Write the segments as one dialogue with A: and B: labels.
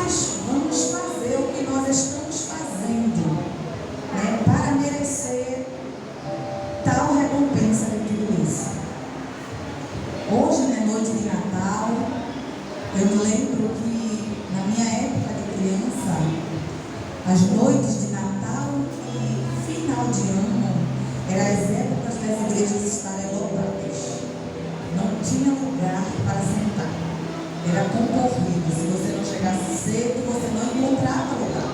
A: nós vamos fazer o que nós estamos fazendo, né, para merecer tal recompensa de tudo isso? Hoje, na noite de Natal, eu me lembro que na minha época de criança, as noites de Natal e final de ano eram as épocas das igrejas estarem lotadas. Não tinha lugar para sentar. Era concorrido. Se você não chegasse cedo, você não encontrava lugar,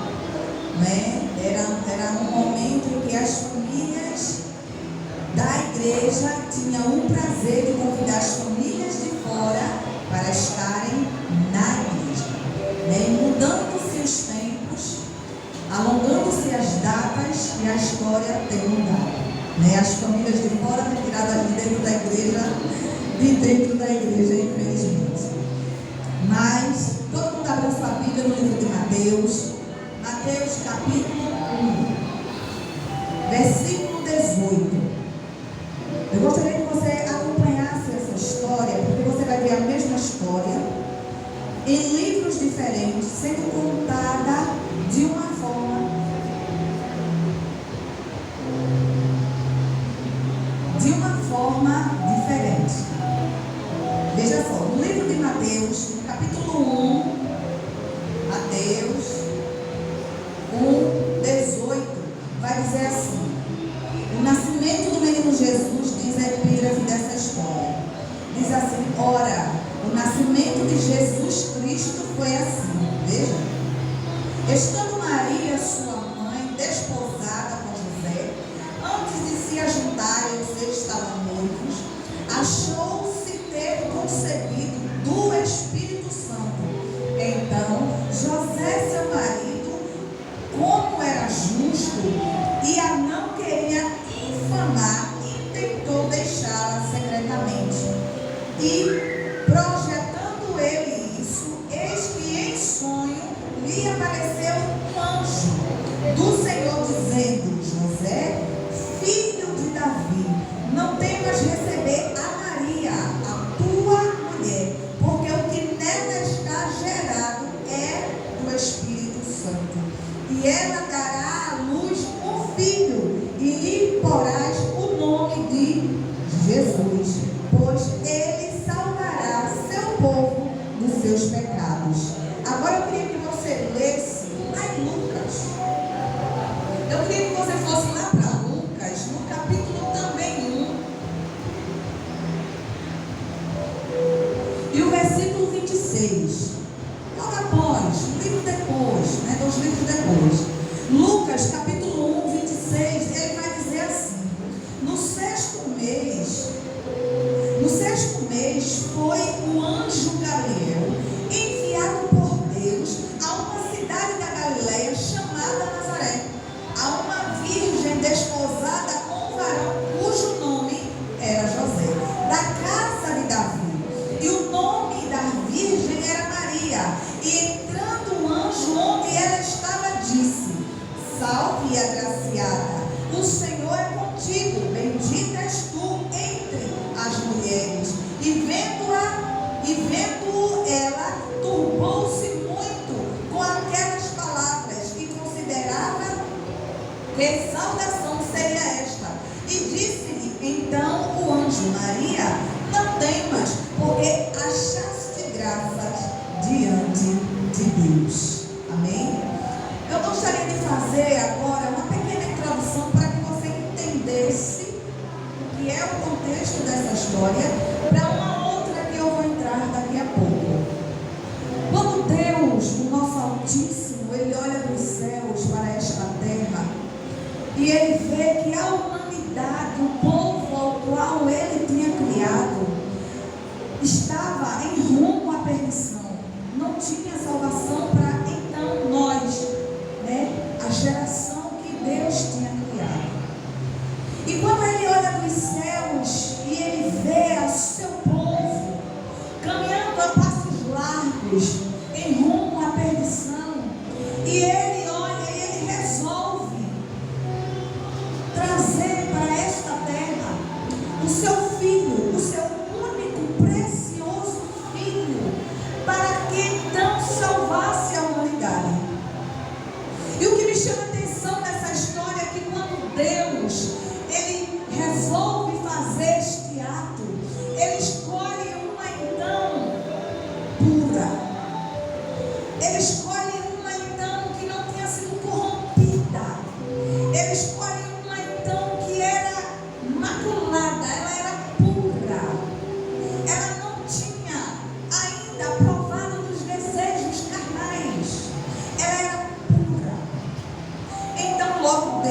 A: né? Era um momento em que as famílias da igreja tinham o prazer de convidar as famílias de fora para estarem na igreja, né? E mudando-se os tempos, alongando-se as datas, e a história tem mudado, né? As famílias de fora retiradas de dentro da igreja, infelizmente. Mas todo mundo abriu sua Bíblia no livro de Mateus capítulo 1, versículo 18. Eu gostaria que você acompanhasse essa história, porque você vai ver a mesma história em livros diferentes, sendo contada de uma forma diferente. Veja só, no livro de Mateus, no capítulo 1, Mateus 1, 18, vai dizer assim: o nascimento do menino Jesus, diz a epígrafe dessa história. Diz assim: ora, o nascimento de Jesus Cristo foi assim. Veja, estando Maria, sua mãe, desposada com José, antes de se ajuntarem, os dois estavam noivos, achou-se ter concebido do Espírito Santo. Então, José, seu marido, como era justo e a não queria infamar, intentou deixá-la secretamente. E, projetando ele isso, eis que em sonho lhe apareceu um anjo do Senhor, dizendo: José, filho de Davi, não temas receber a Maria, a tua mulher, porque o que nela está gerado é do Espírito Santo. E ela dará à luz um filho, e lhe porás o nome de Jesus, pois ele salvará seu povo dos seus pecados. Agora eu queria que você lesse lá em Lucas. Eu queria que você fosse lá para Lucas, no capítulo também 1, e o versículo 26. Logo após, um livro depois, né, 2 livros depois. Lucas, capítulo 1, 26, ele vai dizer assim: no sexto mês foi o anjo Gabriel enviado por Deus a uma cidade da Galileia chamada Nazaré, a uma virgem desposada com um varão cujo nome era José, da casa de Davi, e o nome da virgem era Maria. E entrando o anjo onde ela estava, disse: salve, agraciada, o Senhor é contigo, bendita és tu entre as mulheres. E vendo ela, turbou-se muito com aquelas palavras, e considerava que saudação seria esta. E disse-lhe então o anjo: Maria, não temas, porque achaste graças diante de Deus. Amém? Eu gostaria de fazer agora uma pequena introdução para que você entendesse o que é o contexto dessa história, para uma outra que eu vou entrar daqui a pouco. Quando Deus, o nosso Altíssimo, ele olha dos céus para esta terra, e ele vê que a humanidade, o povo ao qual ele tinha criado, estava em rumo à perdição, não tinha salvação para então nós, né, a geração que Deus tinha criado. E quando ele olha dos céus e ele vê o seu povo caminhando a passos largos em rumo à perdição, e ele olha e ele resolve trazer para esta terra o seu filho, o seu único precioso filho, para que então salvasse a humanidade.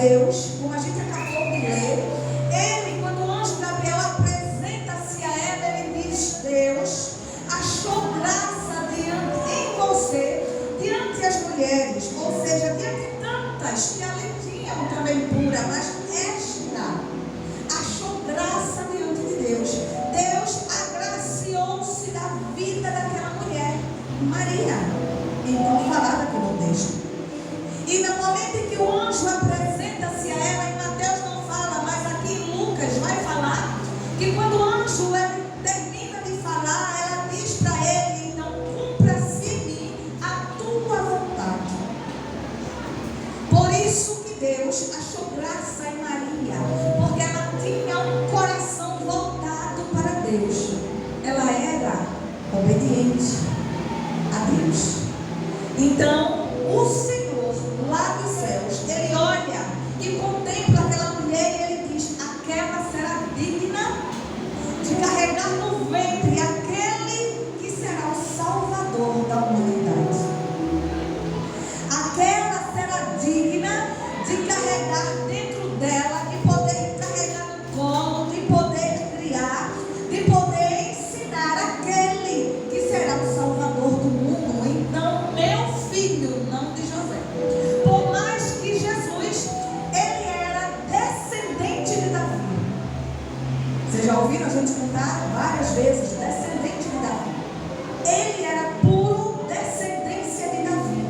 A: Deus, como a gente acabou de ler, ele, quando o anjo Gabriel apresenta-se a ela, ele diz: Deus achou graça em você, diante das mulheres, ou seja, diante de tantas que ali tinham também pura, mas esta achou graça diante de Deus. Deus agraciou-se da vida daquela mulher, Maria. Então, falado aqui no texto. E no momento em que o anjo apresenta-se a ela, em Mateus não fala, mas aqui em Lucas vai falar, que quando o anjo termina de falar, ela diz para ele: então cumpra-se em mim a tua vontade. Por isso que Deus achou graça em Maria, porque ela tinha um coração voltado para Deus. Ela era obediente a Deus. Então, o Senhor, lá dos céus, ele olha e contempla aquela mulher e ele diz: aquela será digna de carregar no ventre aquele que será o Salvador da humanidade. Aquela será digna de carregar dentro dela, de poder carregar no colo, de poder criar, de poder ensinar aquele que será o Salvador do mundo. Então, meu filho, não de José, por mais que Jesus, ele era descendente de Davi. Vocês já ouviram a gente contar várias vezes, descendente de Davi. Ele era puro descendência de Davi,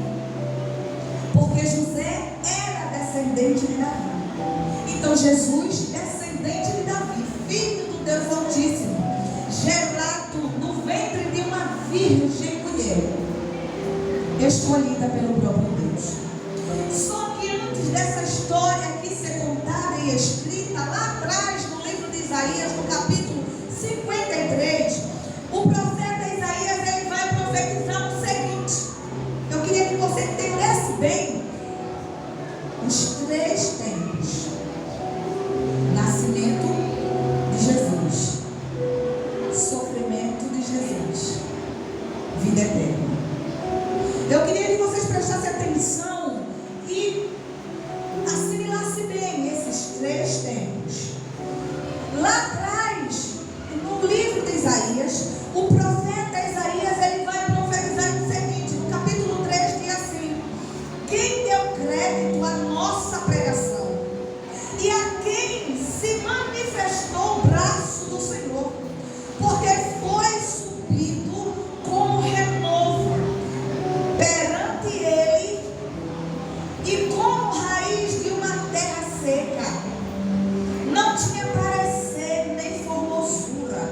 A: porque José era descendente de Davi. Então Jesus, descendente de Davi, filho do Deus Altíssimo, gerado no ventre de uma virgem mulher, escolhida pelo próprio Deus. Só que antes dessa história aqui ser contada e escrita, lá atrás no livro de Isaías, no capítulo 53, o profeta Isaías, ele vai profetizar o seguinte. Eu queria que você entendesse bem os 3 tempos: nascimento de Jesus, sofrimento de Jesus, vida eterna. Eu queria que vocês prestassem atenção e assimilassem bem esses 3 tempos. Lá atrás, no livro de Isaías, o profeta Isaías, ele vai profetizar o seguinte: no capítulo 3 diz assim: quem deu crédito à nossa pregação e a quem se manifestou o braço do Senhor, porque foi subido como renovo perante ele e como raiz de uma terra seca. Não tinha parecer nem formosura,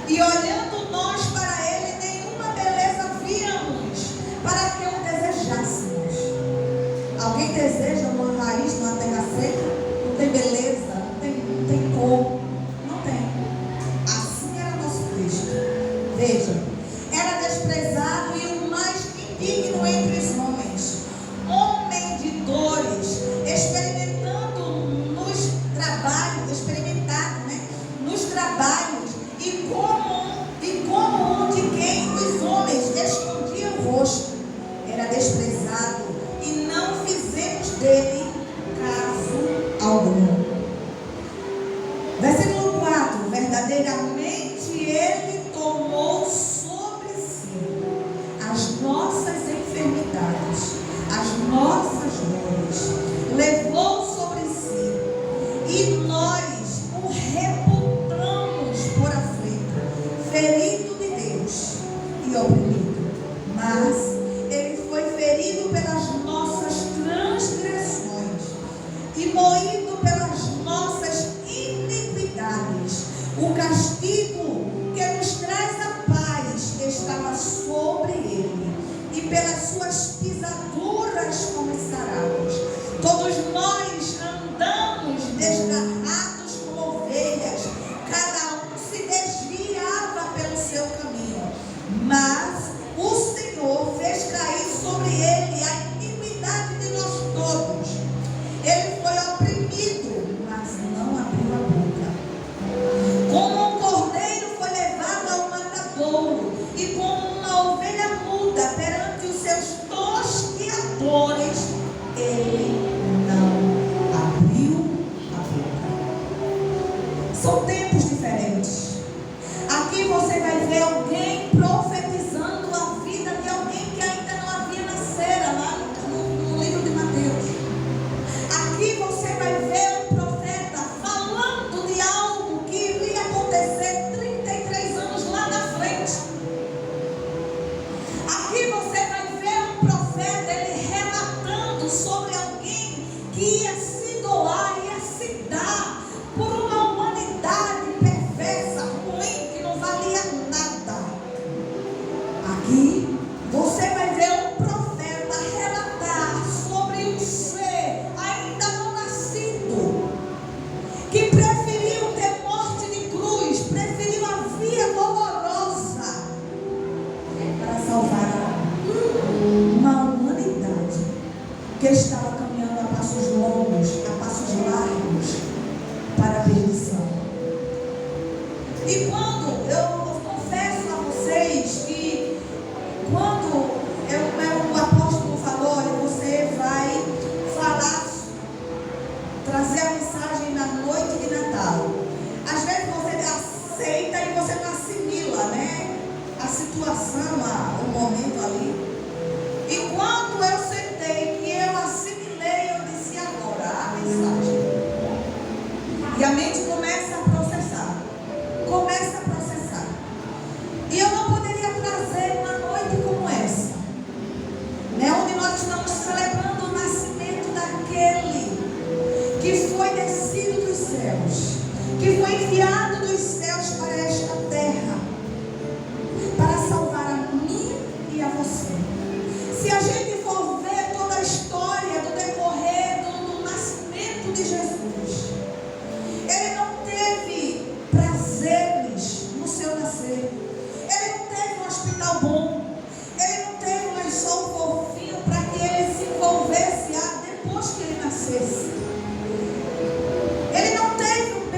A: e olhando nós para ele, nenhuma beleza víamos para que o desejássemos. Alguém deseja uma raiz numa terra seca? Não tem beleza, não tem cor, não tem. Assim era o nosso texto. Veja: era desprezado e o mais indigno entre os homens, homem de dores, experimentado nos trabalhos, e como um de quem os homens escondiam o rosto. Era desprezado e não fizemos dele caso algum. Versículo 4: verdadeiramente ele tomou sobre si as nossas enfermidades, as nossas dores, levou sobre si, e nós o reputamos por aflito, ferido de Deus e oprimido. Mas ele foi ferido pelas nossas transgressões e moído pelas nossas iniquidades. O castigo que nos traz a paz estava sobre ele, e pelas suas pisaduras fomos sarados. Todos nós andamos desgarrados como ovelhas, cada um se desviava pelo seu caminho, mas o Senhor fez cair sobre ele a iniquidade de nós todos. Ele foi oprimido, mas não abriu a boca. Como um cordeiro foi levado ao matadouro, e como uma ovelha muda perante os seus tosquiadores, ele E você vai ver um profeta relatar sobre um ser ainda não nascido, que preferiu ter morte de cruz, preferiu a via dolorosa para salvar uma humanidade que estava caminhando a passos longos, a passos largos para a perdição. E quando eu confesso a vocês que quando o apóstolo falou, olha, você vai falar, trazer a mensagem na noite de Natal. Às vezes você aceita e você não assimila, né? A situação, o momento ali. E quando eu sentei, que eu assimilei, eu disse agora a mensagem. E a mente começa a processar. Começa a processar. E eu não poderia trazer uma noite como essa, né? Onde nós estamos celebrando o nascimento daquele que foi descido dos céus, que foi enviado dos céus para esta terra, para salvar a mim e a você. Se a gente for ver toda a história do decorrer do nascimento de Jesus, ele não teve prazeres no seu nascer, ele não teve um hospital bom, ele não teve um lençol fofinho para que ele se envolvesse depois que ele nascesse. Ele não teve um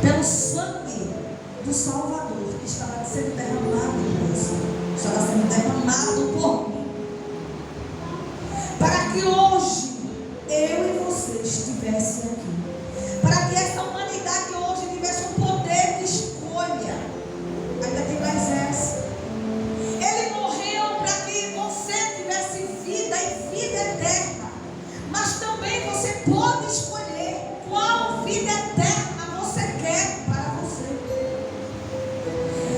A: pelo sangue do Salvador que estava sendo derramado por você, estava sendo derramado por mim, para que hoje eu e você estivessem aqui, para que essa humanidade hoje tivesse um poder de escolha. Ainda tem mais essa. Ele morreu para que você tivesse vida e vida eterna, mas também você pode escolher qual vida eterna você quer para você.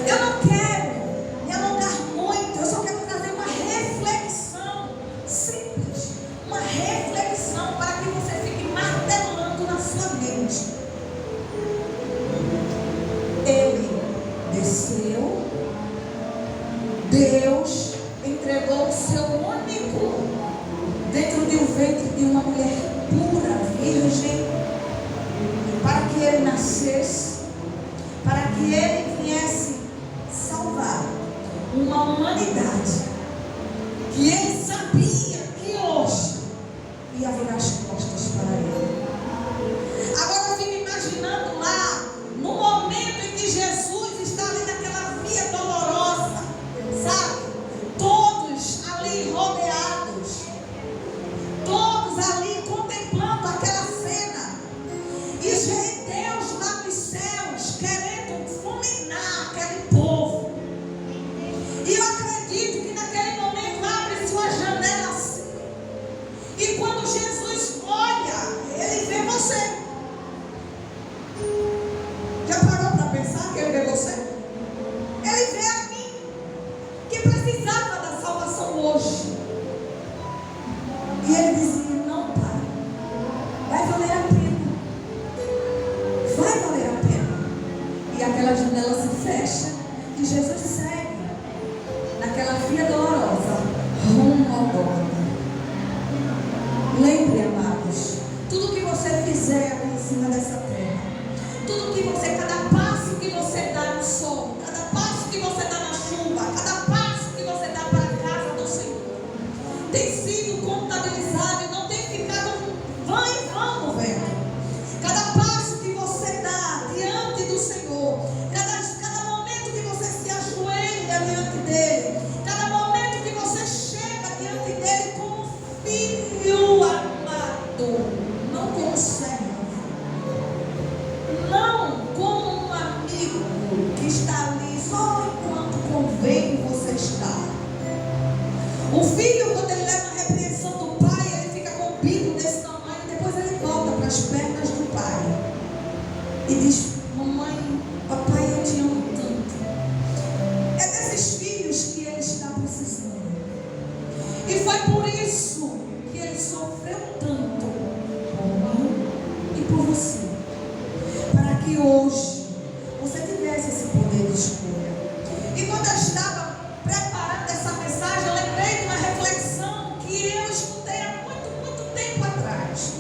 A: Eu não quero me alongar muito, eu só quero trazer uma reflexão simples, uma reflexão para que você fique martelando na sua mente. Ele desceu, Deus entregou o seu único dentro de um ventre de uma mulher pura, virgem, para que ele nascesse, para que ele viesse salvar uma humanidade que ele sabia que hoje ia virar as costas para ele. Agora eu fico imaginando lá, no momento em que Jesus está ali naquela via dolorosa, sabe? Todos ali rodeados, todos ali contemplando aquela cena, e Deus lá nos céus querendo fulminar aquele povo. E eu acredito que naquele momento abre sua janela assim, e quando Jesus olha, ele vê você. Já parou para pensar que ele vê você? Ele vê a mim, que precisava da salvação hoje. E ele dizia: não, pai, vai valer a pena, vai valer a pena. E aquela janela se fecha e Jesus segue naquela via dolorosa rumo ao Gólgota. Lembre, amados, tudo que você fizer em cima dessa terra, tudo que você, cada passo que você dá no sol, cada passo que você dá na chuva, cada passo que você dá para a casa do Senhor, tem sido contabilizado e não tem ficado vão em vão no vento. Cada passo que você dá diante do Senhor, cada momento que você se ajoelha diante dele, cada momento que você chega diante dele como filho amado, não como servo, não como um amigo que está ali só enquanto convém você estar. O filho, quando ele leva a repreensão do pai, ele fica com o bico desse tamanho, depois ele volta para as pernas do pai e diz: mamãe, papai, eu te amo tanto. É desses filhos que ele está precisando. E foi por isso que ele sofreu tanto por mim e por você, para que hoje você tivesse esse poder de escolha. E quando eu estava preparando essa mensagem, eu lembrei de uma reflexão que eu escutei há muito tempo atrás.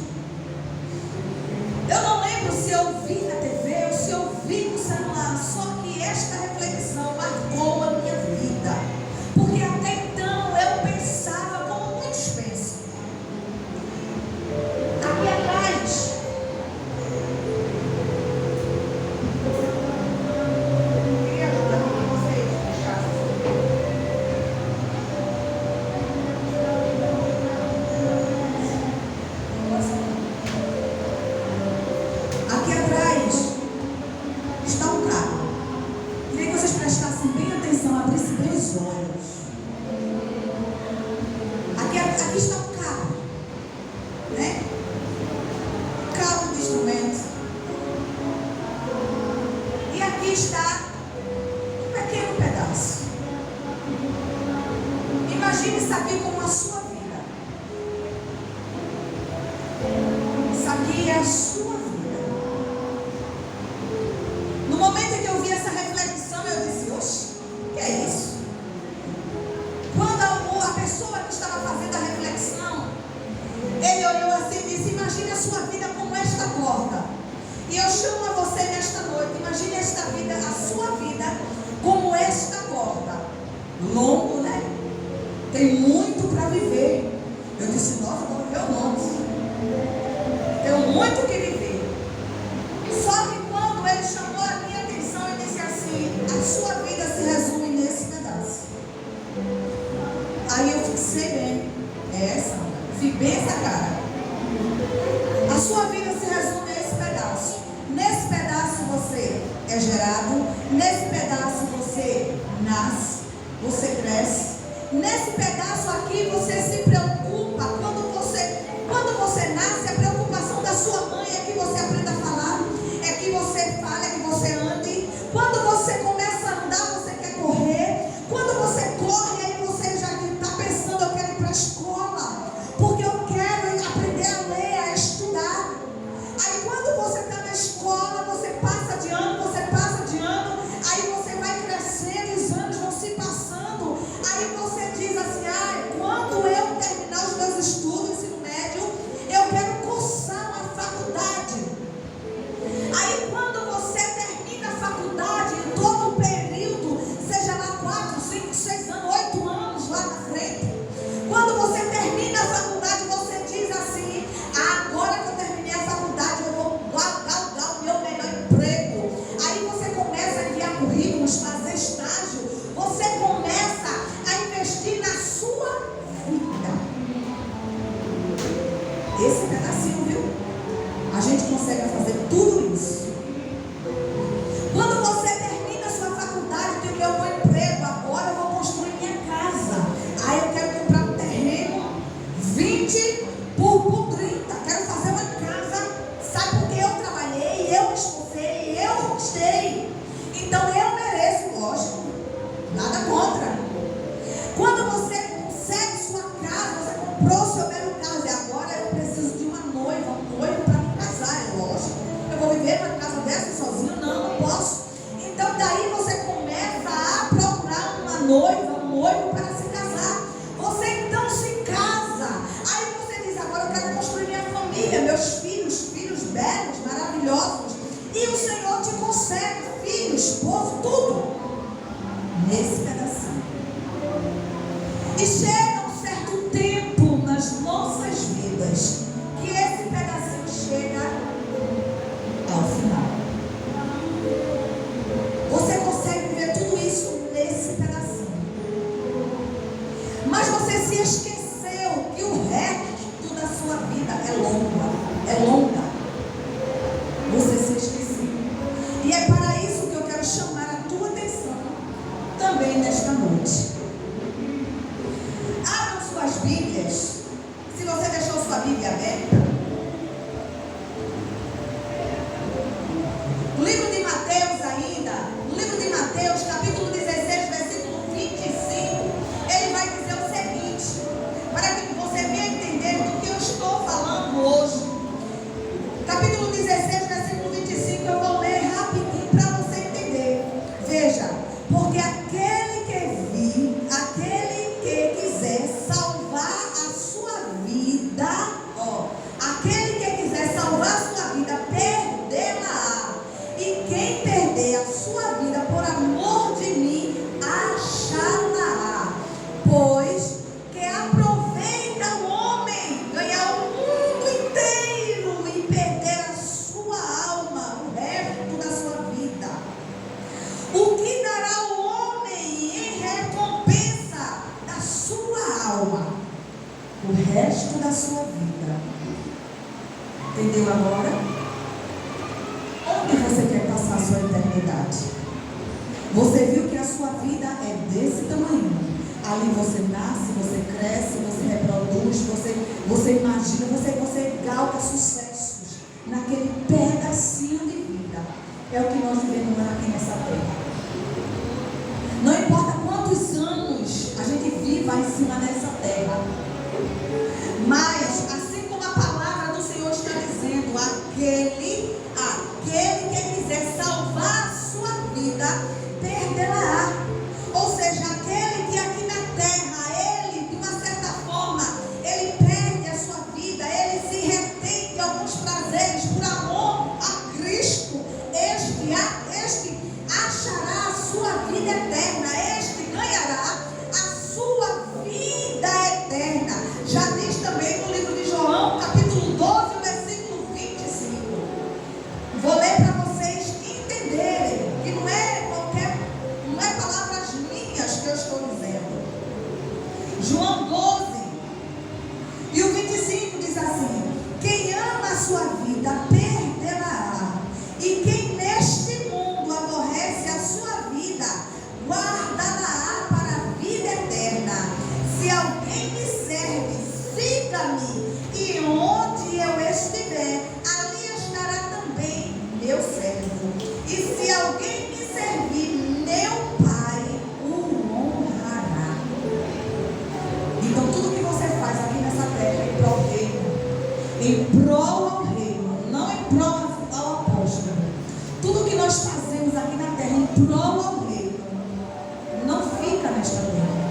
A: Eu não lembro se eu vi na TV ou se eu vi no celular, só que esta reflexão marcou a minha vida, porque até então eu pensava como muitos pensam. Aqui atrás, eu queria ajudar vocês a deixar. Aqui atrás está um carro. Queria que vocês prestassem bem atenção, abrissem bem os olhos. Aqui está um carro, né? Carro de instrumento. E aqui está um pequeno pedaço. Imagine isso aqui como a sua vida. Isso aqui é a sua vida. No momento em que eu vi essa reflexão, eu disse: oxe, o que é isso? Quando a pessoa que estava fazendo a reflexão, ele olhou assim e disse: imagine a sua vida como esta corda. E eu chamo a você nesta noite, imagine esta vida, a sua vida, como esta corda. Longo, né? Tem muito para viver. Eu disse: nossa, vou viver um monte. Tenho muito que viver. Só que quando ele chamou Aí quando você está na escola, você passa de ano, aí você vai crescendo, os anos vão se passando, aí você diz assim, quando eu terminar os meus estudos, ensino médio, eu quero cursar uma faculdade. Aí quando você termina a faculdade, todo o período, seja lá 4, 5, 6 anos, 8 anos lá na frente, quando você termina a faculdade, você diz assim, agora que eu terminei a faculdade, eu vou galgar o meu melhor emprego. Aí você começa a enviar currículos, fazer estágio, você começa a investir na sua vida. Esse pedacinho, viu? A gente consegue fazer tudo isso. Quando você termina a sua faculdade, tem o meu bom emprego, agora eu vou construir minha casa. Aí eu quero comprar um terreno 20 por 30. Quero fazer uma casa. Sabe por que eu trabalhei, eu me esforcei, eu conquistei. Então eu mereço, lógico. Nada contra. Quando você consegue sua casa, você comprou seu belo carro, e agora eu preciso de uma noiva, um noivo para me casar, é lógico. Eu vou viver numa casa dessa sozinho? Não posso. Então daí você começa a procurar uma noiva, um noivo para se casar. Você então se casa. Aí você diz, agora eu quero construir minha família, meus filhos belos, maravilhosos. E o Senhor te concede filho, esposo, tudo. Nesse pedacinho. E chega um certo tempo nas nossas vidas que esse pedacinho chega ao final. Você consegue ver tudo isso nesse pedacinho. Mas você se esqueceu que o resto da sua vida é longa. Você se esqueceu. E é para isso que eu quero chamar a tua atenção também nesta noite. Abram suas Bíblias. Se você deixou sua Bíblia aberta, no livro de Mateus ainda, no livro de Mateus, capítulo 16, versículo 25, ele vai dizer o seguinte, para que você venha entender do que eu estou falando hoje. Capítulo 16, versículo 25, eu vou ler rapidinho para você entender. Veja, porque aquele que quiser salvar a sua vida, aquele que quiser salvar a sua vida, perdê-la. E quem perder a sua vida por amor de mim, achá-la. Pois que aproveita o homem ganhar o mundo inteiro e perder a sua alma, o resto da sua vida. O que dará o homem em recompensa da sua alma? O resto da sua vida. Entendeu agora? Onde você quer passar a sua eternidade? Você viu que a sua vida é desse tamanho. Ali você nasce, você cresce, você reproduz, você imagina, você galga sucessos naquele pedacinho de vida. É o que nós vivemos aqui nessa terra. Não importa quantos anos a gente viva em cima dessa terra, mas assim como a palavra do Senhor está dizendo, aquele que quiser salvar a sua vida, perderá. Ou seja, aquele que aqui na terra, ele, de uma certa forma, ele perde a sua vida, ele se retém de alguns prazeres por amor a Cristo, este achará a sua vida eterna, este ganhará a sua vida eterna. Já diz também no livro de João, capítulo 12, versículo 25. prol ao reino não fica nesta terra.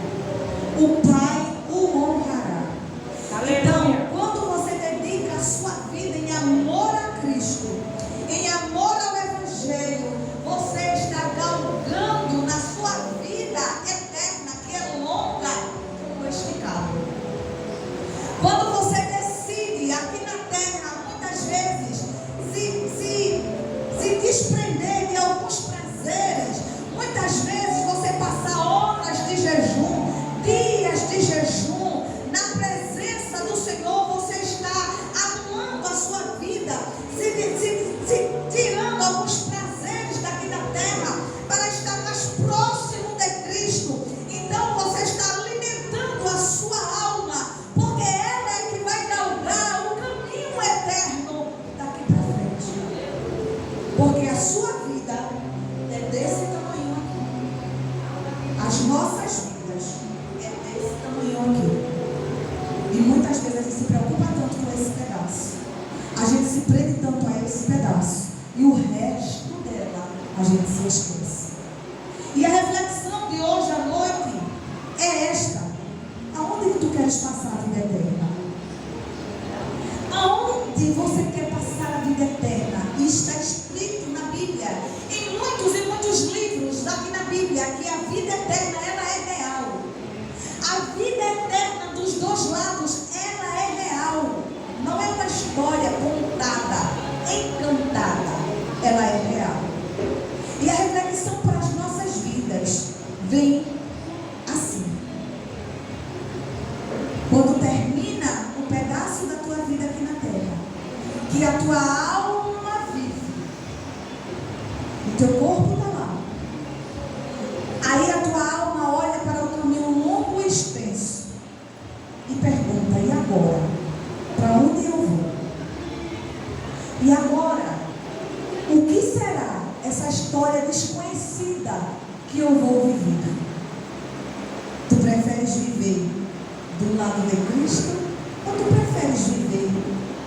A: O Pai o honrará. Então, quando você dedica a sua vida em amor a Cristo, em amor ao Evangelho, você está galgando na sua vida eterna, que é longa como este cabo. Quando você decide aqui na terra, muitas vezes, se desprender de alguns prazeres, muitas vezes você passa horas de jejum, dias de jejum, na presença do Senhor, você está anulando a sua vida, se tirando alguns prazeres daqui da terra, para estar mais próximo de Cristo. Então você está alimentando a sua alma, porque ela é que vai galgar o caminho eterno daqui para frente. Porque a sua vida é desse tamanho aqui. As nossas vidas é desse tamanho aqui. E muitas vezes a gente se preocupa tanto com esse pedaço. A gente se prende tanto a esse pedaço. E o resto dela a gente se esquece. E a reflexão de hoje à noite é esta: aonde tu queres passar a vida eterna? Aonde você quer passar a vida eterna? E está escrito na Bíblia, em muitos e muitos livros aqui na Bíblia, que a vida eterna, ela é real. A vida eterna dos dois lados, ela é real. Não é uma história contada, encantada. Ela é real. E a reflexão para as nossas vidas vem assim: quando termina um pedaço da tua vida aqui na terra, que a tua alma vive, o teu corpo está lá, aí a tua alma olha para o caminho longo e extenso e pergunta: e agora? Para onde eu vou? E agora? O que será essa história desconhecida que eu vou viver? Tu preferes viver do lado de Cristo, ou tu preferes viver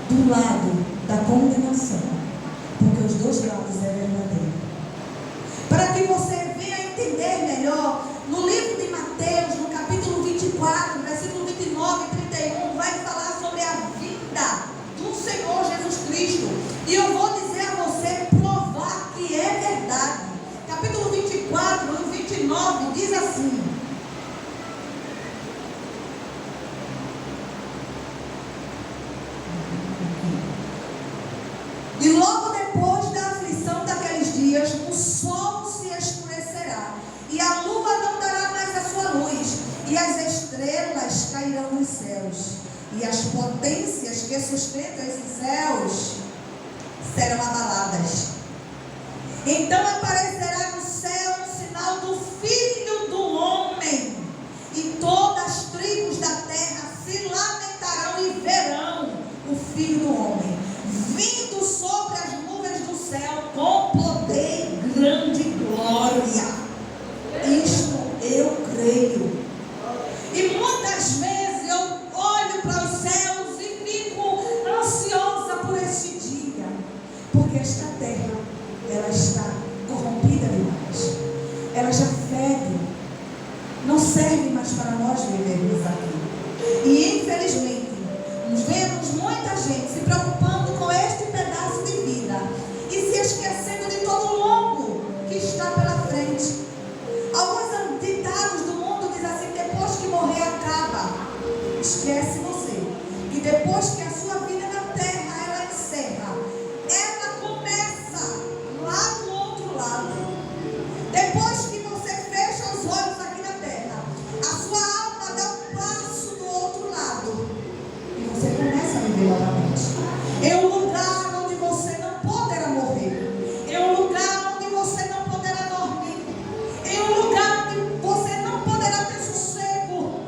A: do lado da condenação? Porque os dois lados é verdadeiro. Para que você venha entender melhor, no livro de Mateus, no capítulo 24, versículo 29 e 31, vai falar sobre a vinda do Senhor Jesus Cristo. E eu vou dizer a você, provar que é verdade. Capítulo 24, no 29, diz assim: e logo depois da aflição daqueles dias, o sol se escurecerá, e a lua não dará mais a sua luz, e as estrelas cairão nos céus, e as potências que sustentam esses céus serão abaladas. Então aparecerá no céu o sinal do Filho do Homem, e todas as tribos da terra se lamentarão e verão o Filho do Homem vindo sobre as nuvens do céu com poder e grande glória. Isto eu creio. E muitas vezes eu olho para os céus e fico ansiosa por esse dia, porque esta terra, ela está corrompida demais. Ela já fede, não serve mais para nós vivermos aqui. E infelizmente vemos muita gente se preocupando com este pedaço de vida e se esquecendo de todo o longo que está pela frente. Alguns ditados do mundo dizem assim: depois que morrer acaba. Esquece você que depois que a sua vida na terra ela encerra, ela começa lá do outro lado. Depois que você fecha os olhos aqui na terra, a sua alma dá um passo do outro lado e você começa a viver novamente. É um lugar onde você não poderá morrer. É um lugar onde você não poderá dormir. É um lugar onde você não poderá ter sossego.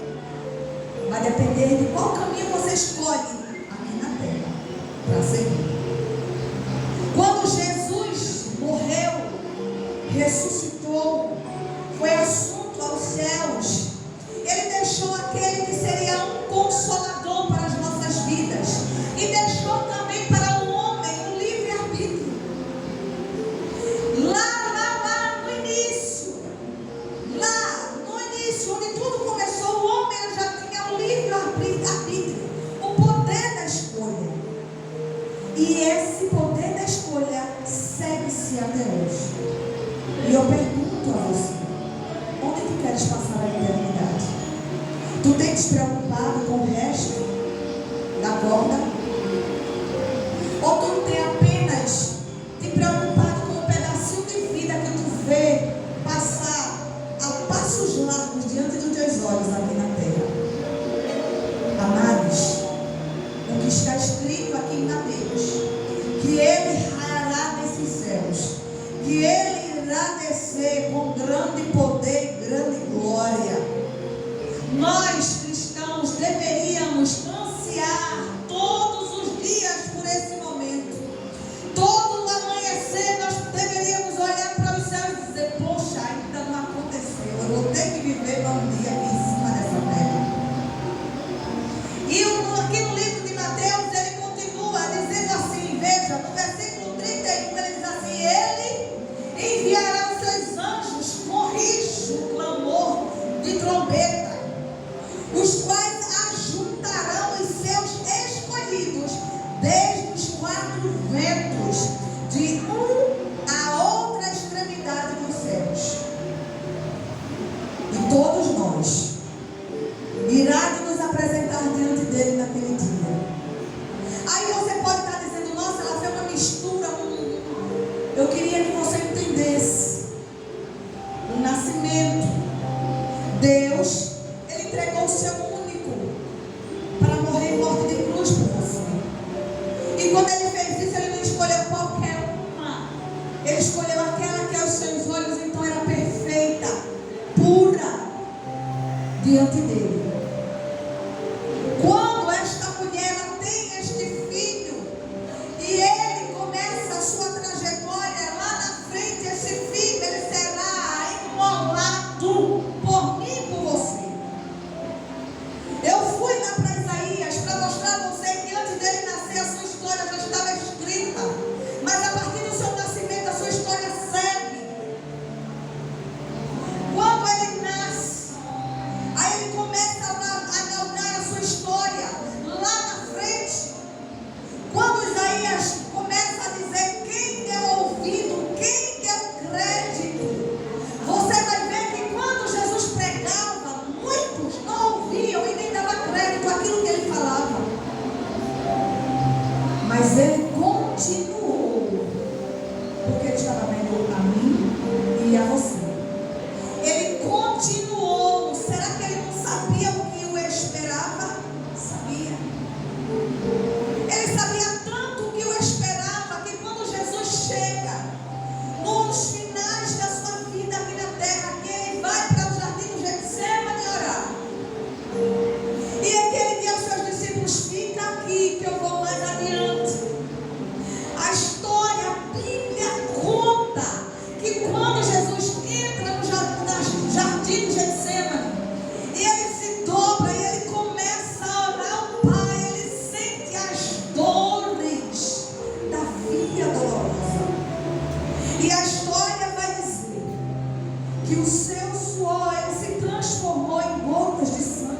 A: Vai depender de qual caminho você escolhe aqui na terra para seguir. Quando Jesus morreu, ressuscitou, foi assunto aos céus, ele deixou aquele que seria um consolador para as nossas vidas e deixou também para o homem um livre-arbítrio. Lá no início nascer até hoje. E eu pergunto a você: onde tu queres passar a eternidade? Tu tens te preocupado com o resto da corda? Ou tu tem apenas te preocupado com o pedacinho de vida que tu vê passar a passos largos diante dos teus olhos aqui na terra? Amados, o que está escrito aqui em Mateus, que Ele raiará nesses céus, que Ele irá descer com grande poder e grande glória. Nós, cristãos, deveríamos ansiar todos os dias por esse momento. Todo amanhecer nós deveríamos olhar para os céus e dizer: poxa, ainda não aconteceu, eu vou ter que viver um dia aqui em cima dessa terra. E aqui no livro de Mateus ele continua dizendo assim, veja, no versículo 31 ele diz assim: Ele enviará os seus anjos com rijo, clamor de trombeta, os quais ajuntarão os seus escolhidos desde os quatro ventos, de a outra extremidade dos céus. E todos nós irá de nos apresentar diante dele naquele dia. Aí você pode estar dizendo: nossa, ela fez uma mistura. Eu queria que você entendesse o nascimento. Deus, Ele entregou o seu único para morrer em morte de cruz por você. E quando Ele fez isso, Ele não escolheu qualquer uma. Ele escolheu aquela que aos seus olhos então era perfeita, pura, diante dele. Quando esta mulher ela tem este filho e ele começa a sua trajetória lá na frente, esse filho ele será imolado por mim e por você. Eu fui lá para Isaías para mostrar a você que antes dele nascer a sua história já estava escrita, mas a partir do seu nascimento a sua história segue. Quando ele nasce, aí ele começa a galgar a sua história lá na frente. Quando Isaías começa a dizer, quem deu ouvido, quem deu crédito, você vai ver que quando Jesus pregava, muitos não ouviam e nem davam crédito àquilo que ele falava. Mas ele continuou, porque ele estava vendo a mim e a você. Ele continuou. Será que ele não sabia o que o esperava? Sabia. Ele sabia tanto o que o esperava que quando Jesus chega nos finais da sua vida aqui na terra, que ele vai para o jardim do Getsemane orar, e é que ele diz aos seus discípulos: fica aqui que eu vou mais adiante. A história, a Bíblia conta que quando Jesus entra no jardim do Getsemane, e ele se dobra e ele começa a orar ao Pai, ele sente as dores da via dolorosa. E a história vai dizer que o seu suor ele se transformou em gotas de sangue.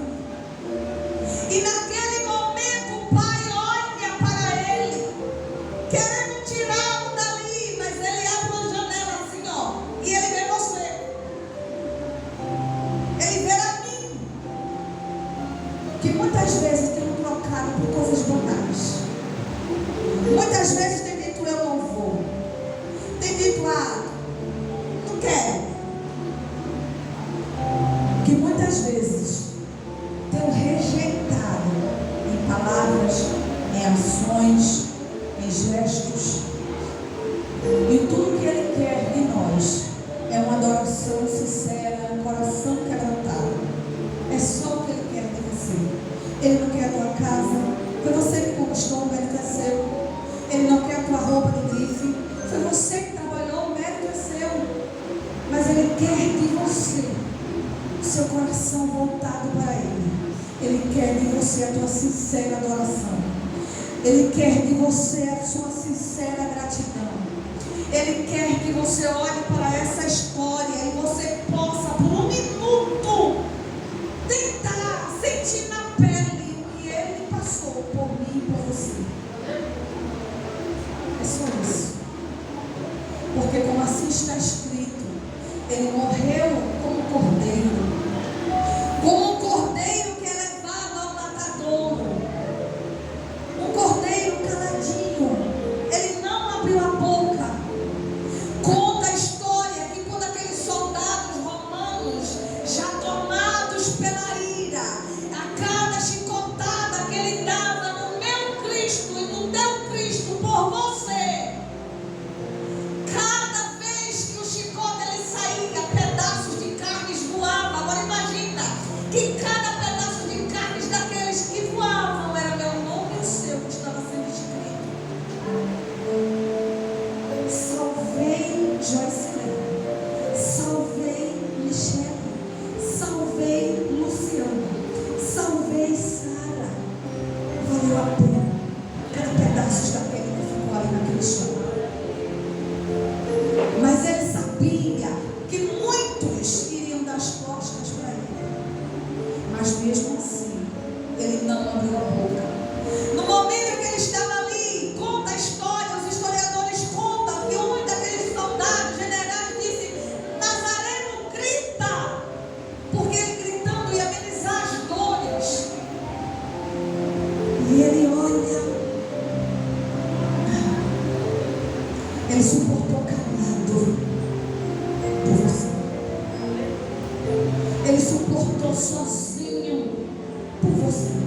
A: E naquele momento o Pai olha para ele, querendo tirá-lo dali, mas ele abre uma janela assim, ó, e ele vê você. Ele vê a mim, que muitas vezes tem trocado por coisas banais. Muitas vezes tem dito: eu não vou. Tem dito: não quero. Que muitas vezes tem rejeitado em palavras, em ações, em gestos. E tudo que ele quer de nós é uma adoração sincera, um coração quebrantado. É só o que ele quer de você. Ele não quer a tua casa, foi você que conquistou, o mérito é seu. Ele não quer a tua roupa de grife, foi você que trabalhou, o mérito é seu. Mas ele quer de você o seu coração voltado para ele. Ele quer de você a tua sincera adoração. Ele quer de você a sua sincera gratidão. Ele quer que você olhe para essa história e você possa, por um minuto, tentar sentir na pele o que ele passou por mim e por você. É só isso. Porque está escrito, ele morreu como cordeiro. Como um cordeiro que é levado ao matadouro. Um cordeiro caladinho. Ele não abriu a boca. Conta a história que quando aqueles soldados romanos, já tomados pela ira, a cada chicotada que ele dava no meu Cristo e no teu Cristo por você, cada vez que o chicote ele saía, pedaços de carnes voavam. Agora imagina que cada pedaço de carnes daqueles que voavam era meu nome e o seu que estava sendo escrito. Salvei Joyce Lane, salvei Michelle, salvei Luciana, salvei Sara. Valeu a pena cada pedaço daquele que ficou ali naquele chão. Mas ele sabia que muitos iriam dar as costas para ele. Mas mesmo assim, ele não abriu a boca. No momento em que ele estava ali, conta a história, os historiadores contam que um daqueles soldados generais disse: Nazareno, grita! Porque ele gritando ia amenizar as dores. E ele olha, ele suportou calado por você. Ele suportou sozinho por você.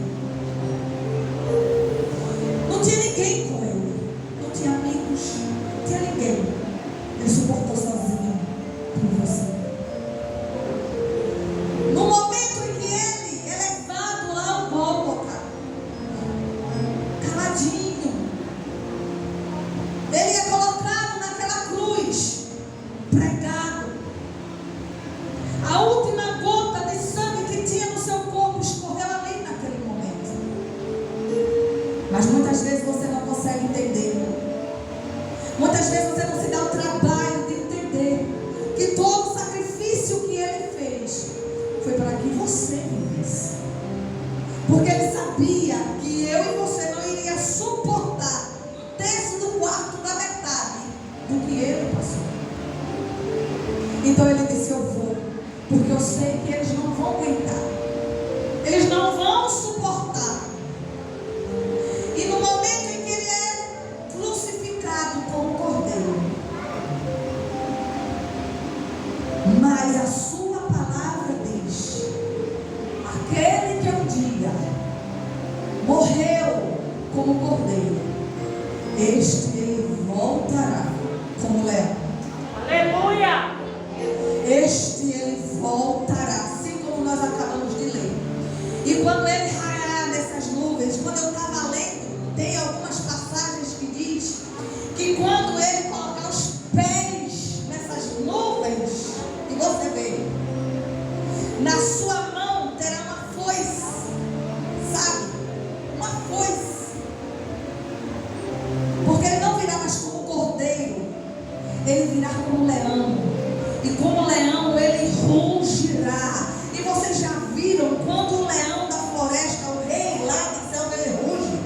A: Não tinha ninguém com ele. Não tinha amigos. Não tinha ninguém. Ele suportou sozinho por você. No momento em que ele é levado lá ao Gólgota, caladinho, ele é colocado naquela cruz, pregado. A última gota de sangue que tinha no seu corpo escorreu ali naquele momento. Mas muitas vezes você não consegue entender. Muitas vezes você não se dá o trabalho de entender que todo o sacrifício que ele fez foi para que você vivesse. Porque ele sabia que eu e você não iria suportar um terço do quarto da metade do que ele passou. Então ele disse: eu vou, porque eu sei que eles não vão aguentar. Eles não vão suportar. E no momento em que ele é crucificado como cordeiro, mas a sua palavra diz: aquele que um dia morreu como cordeiro, este ele voltará como leão.
B: Aleluia!
A: Este ele voltará, assim como nós acabamos de ler. E quando ele raiar nessas nuvens, quando eu estava lendo, tem algumas passagens que diz que quando ele colocar os pés nessas nuvens, e você vê, na sua mão terá uma foice, sabe? Uma foice. Porque ele não virá mais como cordeiro, ele virá como leão. E como leão ele rugirá. E vocês já viram quando o leão da floresta, o rei lá da selva, ele ruge?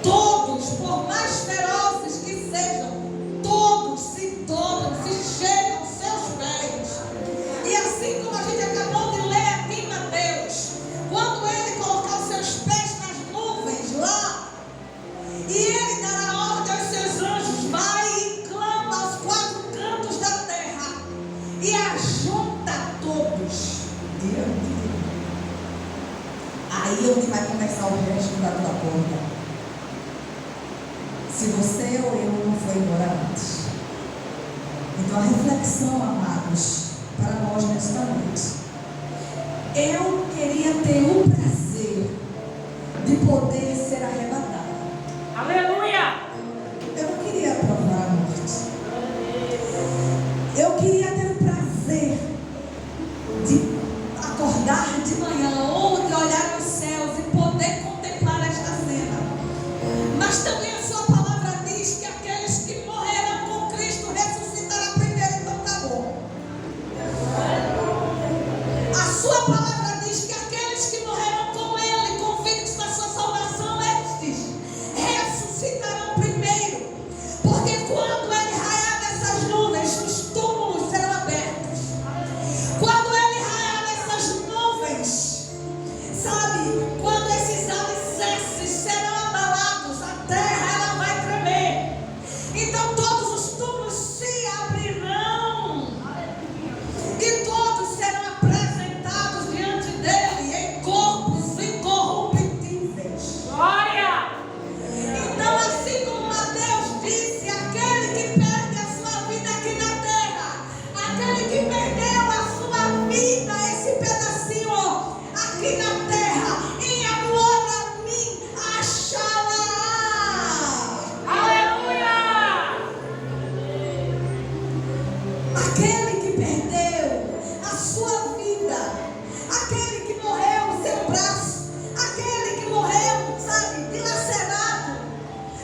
A: Todos, por mais ferozes que sejam, todos se dobram, se chegam aos seus pés. E assim como a gente acabou de ler aqui em Mateus, quando ele colocar os seus pés nas nuvens lá, e ele dará ordem aos seus anjos: vai e clama aos quatro cantos da terra e ajunta todos diante dele. Aí é onde vai começar o resto da tua corrida. Se você ou eu não foi embora antes. Então a reflexão, amados, para nós nesta noite: eu queria ter o prazer de poder ser arrebatado.
B: Aleluia!
A: Eu não queria provar a morte. Eu queria ter o prazer de acordar de manhã ou de olhar os céus e poder contemplar esta cena. Mas também a sua palavra diz que aqueles que morrerão com Cristo ressuscitarão primeiro. Então tá bom. A sua palavra diz que aqueles que morrerão com Ele, convictos da sua salvação, estes Então todos os túmulos se abrirão e todos serão apresentados diante dele em corpos incorruptíveis.
B: Glória.
A: Então, assim como Mateus disse, aquele que perde a sua vida aqui na terra, aquele que perdeu a sua vida, esse pedacinho aqui na terra, em amor a mim, achará.
B: Aleluia.
A: Aquele que perdeu a sua vida, aquele que morreu o seu braço, aquele que morreu, sabe, dilacerado,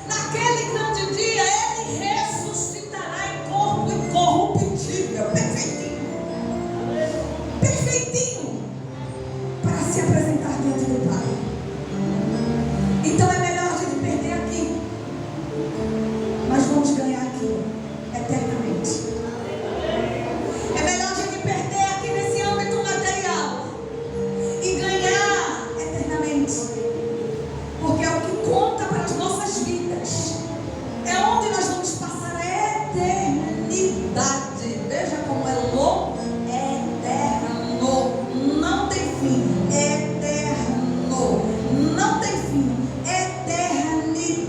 A: naquele grande dia ele ressuscitará em corpo incorruptível, perfeitinho, perfeitinho, para se apresentar diante do Pai. Então é melhor a gente perder aqui, mas vamos ganhar aqui, eternamente. É melhor a gente perder aqui nesse âmbito material e ganhar eternamente, porque é o que conta para as nossas vidas, é onde nós vamos passar a eternidade. Veja como é louco, eterno, não tem fim, eterno, não tem fim, eternidade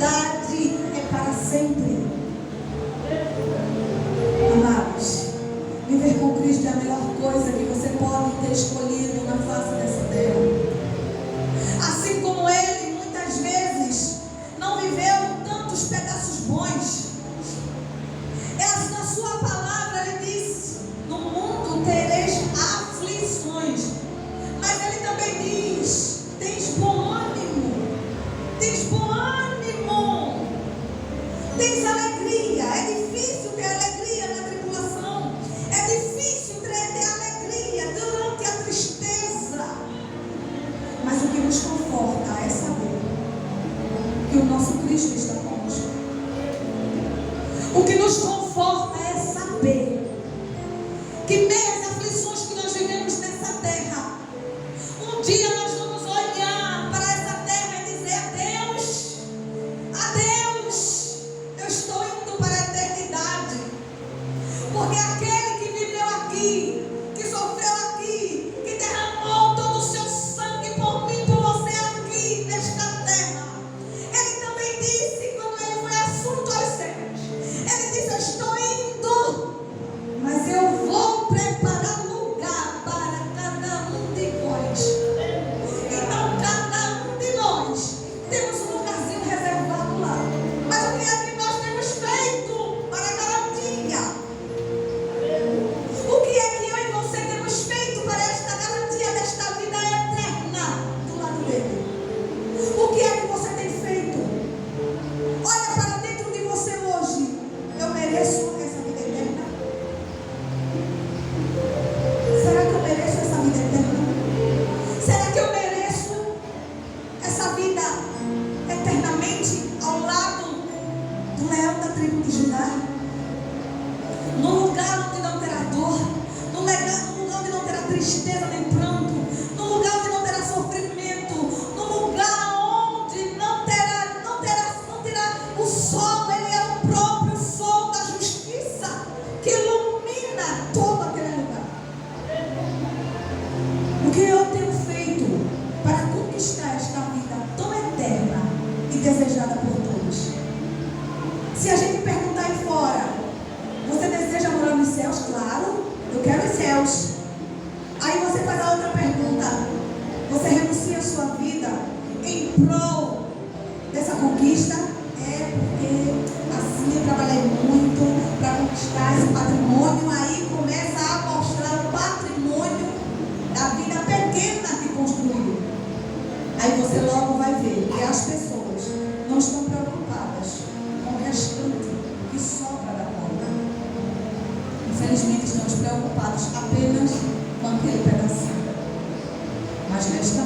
A: é para sempre. Amados, viver com Cristo é a melhor coisa que você pode ter escolhido na face dessa terra. Assim como ele muitas vezes não viveu tantos pedaços bons, na sua palavra ele diz: no mundo tereis aflições, mas ele também diz: tens bom ânimo, tens bom ânimo, tens alegria. É difícil ter alegria na tribulação, é difícil ter alegria durante a tristeza, mas o que nos conforta é saber que o nosso Cristo está conosco. O que nos conforta é saber que mesmo as aflições que nós vivemos nessa terra, um dia nós vamos olhar para essa terra e dizer: adeus, adeus, eu estou indo para a eternidade. Porque aquele que viveu aqui, que sofreu aqui, que derramou todo o seu sangue por mim, por você aqui nesta terra, ele também disse, quando ele foi assunto aos céus, ele disse: eu estou indo, mas eu vou preparar lugar para cada um de nós. Então cada um de nós temos um lugarzinho reservado lá. Mas o que é que nós temos feito para garantia? O que é que eu e você temos feito para esta garantia desta vida eterna do lado dele? O que é que você tem feito? Olha para dentro de você hoje. Eu mereço essa vida eterna? Será que eu mereço essa vida eterna? Será que eu mereço essa vida eternamente ao lado do leão da tribo de Judá? Num lugar onde não terá dor, num lugar onde não terá tristeza nem pranto, num lugar onde não terá sofrimento, num lugar onde não terá o sol. Ele é o próprio sol da justiça que ilumina todo aquele lugar. O que eu tenho feito para conquistar esta vida tão eterna e desejada por todos? Se a gente perguntar aí fora: você deseja morar nos céus? Claro, eu quero os céus. Aí você faz a outra pergunta: você renuncia a sua vida em prol dessa conquista? É porque assim eu trabalhei muito para conquistar esse patrimônio. Aí começa a mostrar o patrimônio da vida pequena que construiu. Aí você logo vai ver que as pessoas não estão preocupadas com o restante que sobra da conta. Infelizmente estamos preocupados apenas com aquele pedacinho. Mas nesta